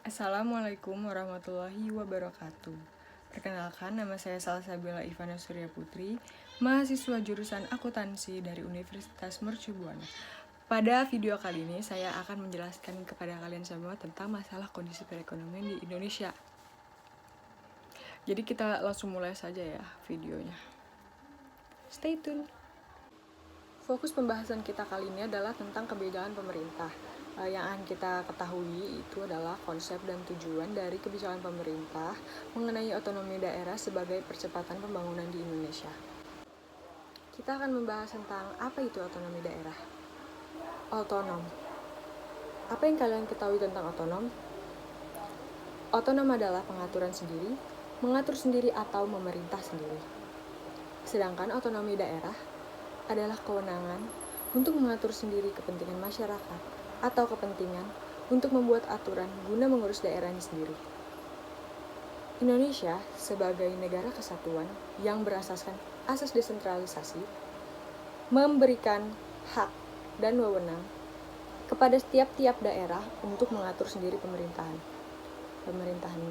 Assalamualaikum warahmatullahi wabarakatuh. Perkenalkan, nama saya Salsabila Ivana Surya Putri, mahasiswa jurusan akuntansi dari Universitas Mercu Buana. Pada video kali ini, saya akan menjelaskan kepada kalian semua tentang masalah kondisi perekonomian di Indonesia. Jadi kita langsung mulai saja ya videonya. Stay tune. Fokus pembahasan kita kali ini adalah tentang kebijakan pemerintah. Yang akan kita ketahui itu adalah konsep dan tujuan dari kebijakan pemerintah mengenai otonomi daerah sebagai percepatan pembangunan di Indonesia. Kita akan membahas tentang apa itu otonomi daerah. Otonom. Apa yang kalian ketahui tentang otonom? Otonom adalah pengaturan sendiri, mengatur sendiri atau memerintah sendiri. Sedangkan otonomi daerah adalah kewenangan untuk mengatur sendiri kepentingan masyarakat atau kepentingan untuk membuat aturan guna mengurus daerahnya sendiri. Indonesia sebagai negara kesatuan yang berasaskan asas desentralisasi memberikan hak dan wewenang kepada tiap-tiap daerah untuk mengatur sendiri pemerintahan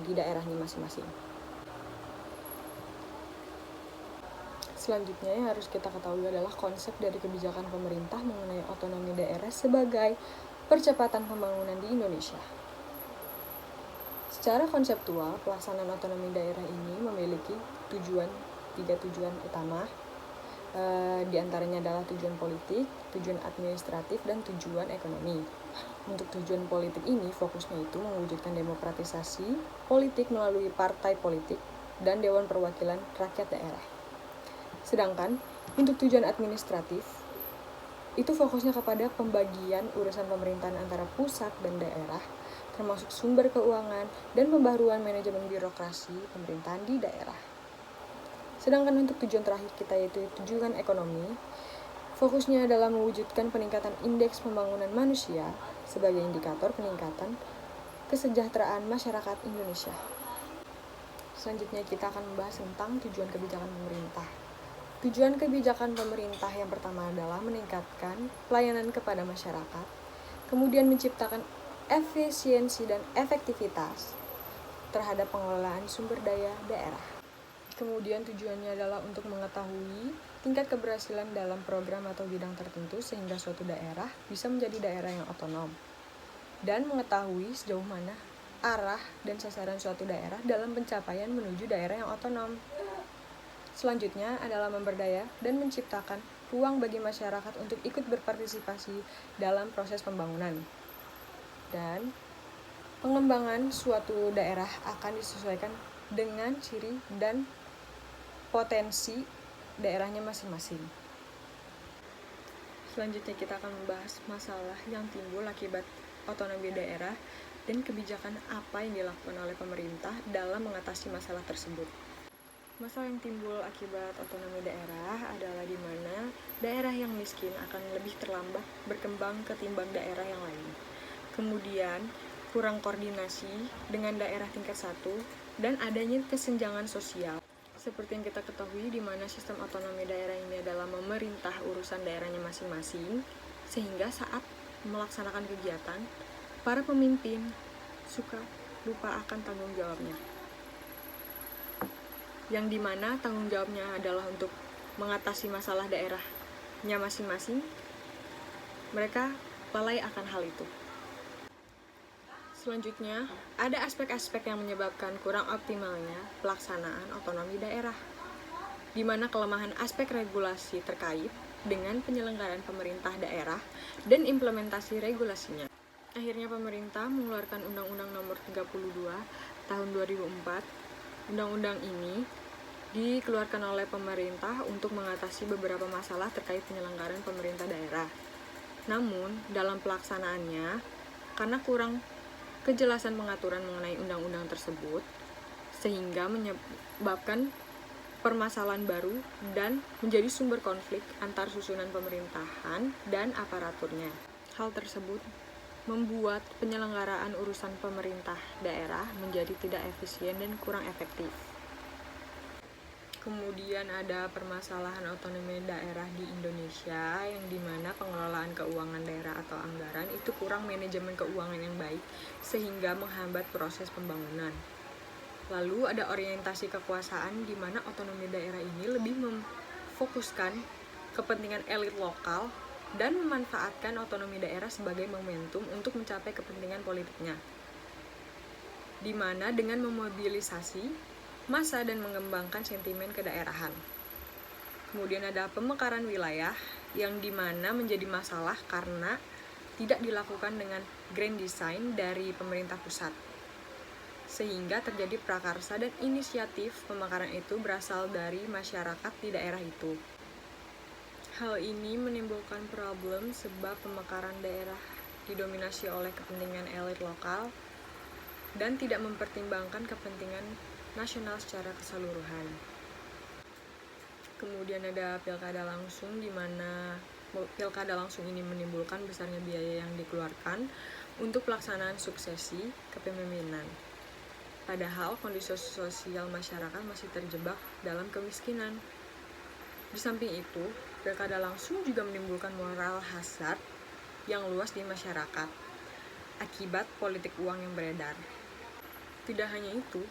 di daerahnya masing-masing. Selanjutnya yang harus kita ketahui adalah konsep dari kebijakan pemerintah mengenai otonomi daerah sebagai percepatan pembangunan di Indonesia. Secara konseptual, pelaksanaan otonomi daerah ini memiliki tiga tujuan utama. Di antaranya adalah tujuan politik, tujuan administratif, dan tujuan ekonomi. Untuk tujuan politik ini, fokusnya itu mewujudkan demokratisasi politik melalui partai politik dan Dewan Perwakilan Rakyat Daerah. Sedangkan untuk tujuan administratif, itu fokusnya kepada pembagian urusan pemerintahan antara pusat dan daerah, termasuk sumber keuangan dan pembaharuan manajemen birokrasi pemerintahan di daerah. Sedangkan untuk tujuan terakhir kita yaitu tujuan ekonomi, fokusnya adalah mewujudkan peningkatan indeks pembangunan manusia sebagai indikator peningkatan kesejahteraan masyarakat Indonesia. Selanjutnya kita akan membahas tentang tujuan kebijakan pemerintah. Tujuan kebijakan pemerintah yang pertama adalah meningkatkan pelayanan kepada masyarakat, kemudian menciptakan efisiensi dan efektivitas terhadap pengelolaan sumber daya daerah. Kemudian tujuannya adalah untuk mengetahui tingkat keberhasilan dalam program atau bidang tertentu sehingga suatu daerah bisa menjadi daerah yang otonom, dan mengetahui sejauh mana arah dan sasaran suatu daerah dalam pencapaian menuju daerah yang otonom. Selanjutnya adalah memberdaya dan menciptakan ruang bagi masyarakat untuk ikut berpartisipasi dalam proses pembangunan. Dan pengembangan suatu daerah akan disesuaikan dengan ciri dan potensi daerahnya masing-masing. Selanjutnya kita akan membahas masalah yang timbul akibat otonomi daerah dan kebijakan apa yang dilakukan oleh pemerintah dalam mengatasi masalah tersebut. Masalah yang timbul akibat otonomi daerah adalah di mana daerah yang miskin akan lebih terlambat berkembang ketimbang daerah yang lain. Kemudian, kurang koordinasi dengan daerah tingkat 1 dan adanya kesenjangan sosial. Seperti yang kita ketahui di mana sistem otonomi daerah ini adalah memerintah urusan daerahnya masing-masing, sehingga saat melaksanakan kegiatan, para pemimpin suka lupa akan tanggung jawabnya. Yang dimana tanggung jawabnya adalah untuk mengatasi masalah daerahnya masing-masing, mereka lalai akan hal itu. Selanjutnya, ada aspek-aspek yang menyebabkan kurang optimalnya pelaksanaan otonomi daerah, di mana kelemahan aspek regulasi terkait dengan penyelenggaraan pemerintah daerah dan implementasi regulasinya. Akhirnya pemerintah mengeluarkan Undang-Undang Nomor 32 Tahun 2004. Undang-undang ini dikeluarkan oleh pemerintah untuk mengatasi beberapa masalah terkait penyelenggaraan pemerintah daerah. Namun, dalam pelaksanaannya, karena kurang kejelasan pengaturan mengenai undang-undang tersebut, sehingga menyebabkan permasalahan baru dan menjadi sumber konflik antar susunan pemerintahan dan aparaturnya. Hal tersebut membuat penyelenggaraan urusan pemerintah daerah menjadi tidak efisien dan kurang efektif. Kemudian ada permasalahan otonomi daerah di Indonesia, yang dimana pengelolaan keuangan daerah atau anggaran itu kurang manajemen keuangan yang baik sehingga menghambat proses pembangunan. Lalu ada orientasi kekuasaan, di mana otonomi daerah ini lebih memfokuskan kepentingan elit lokal dan memanfaatkan otonomi daerah sebagai momentum untuk mencapai kepentingan politiknya, di mana dengan memobilisasi massa dan mengembangkan sentimen kedaerahan. Kemudian ada pemekaran wilayah, yang dimana menjadi masalah karena tidak dilakukan dengan grand design dari pemerintah pusat, sehingga terjadi prakarsa dan inisiatif pemekaran itu berasal dari masyarakat di daerah itu. Hal ini menimbulkan problem sebab pemekaran daerah didominasi oleh kepentingan elit lokal dan tidak mempertimbangkan kepentingan nasional secara keseluruhan. Kemudian ada pilkada langsung, di mana pilkada langsung ini menimbulkan besarnya biaya yang dikeluarkan untuk pelaksanaan suksesi kepemimpinan. Padahal kondisi sosial masyarakat masih terjebak dalam kemiskinan. Di samping itu, pilkada langsung juga menimbulkan moral hazard yang luas di masyarakat akibat politik uang yang beredar. Tidak hanya itu,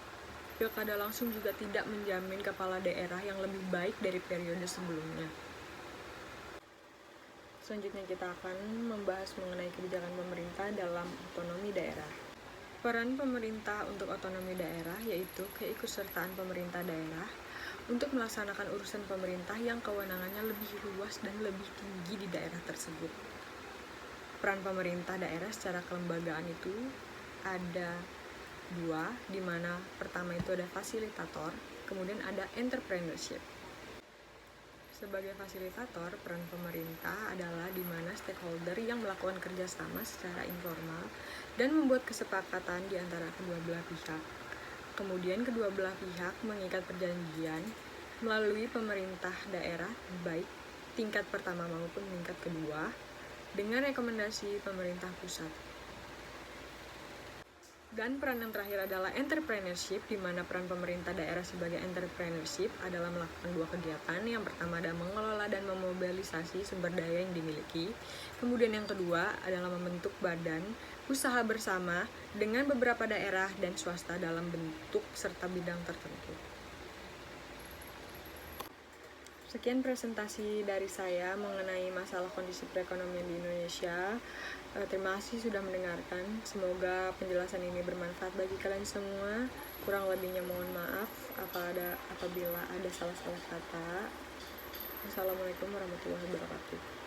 pilkada langsung juga tidak menjamin kepala daerah yang lebih baik dari periode sebelumnya. Selanjutnya kita akan membahas mengenai kebijakan pemerintah dalam otonomi daerah. Peran pemerintah untuk otonomi daerah yaitu keikutsertaan pemerintah daerah untuk melaksanakan urusan pemerintah yang kewenangannya lebih luas dan lebih tinggi di daerah tersebut. Peran pemerintah daerah secara kelembagaan itu ada dua, di mana pertama itu ada fasilitator, kemudian ada entrepreneurship. Sebagai fasilitator, peran pemerintah adalah di mana stakeholder yang melakukan kerjasama secara informal dan membuat kesepakatan di antara kedua belah pihak. Kemudian kedua belah pihak mengikat perjanjian melalui pemerintah daerah, baik tingkat pertama maupun tingkat kedua, dengan rekomendasi pemerintah pusat. Dan peran yang terakhir adalah entrepreneurship, di mana peran pemerintah daerah sebagai entrepreneurship adalah melakukan dua kegiatan. Yang pertama adalah mengelola dan memobilisasi sumber daya yang dimiliki. Kemudian yang kedua adalah membentuk badan usaha bersama dengan beberapa daerah dan swasta dalam bentuk serta bidang tertentu. Sekian presentasi dari saya mengenai masalah kondisi perekonomian di Indonesia. Terima kasih sudah mendengarkan. Semoga penjelasan ini bermanfaat bagi kalian semua. Kurang lebihnya mohon maaf apabila ada salah-salah kata. Wassalamualaikum warahmatullahi wabarakatuh.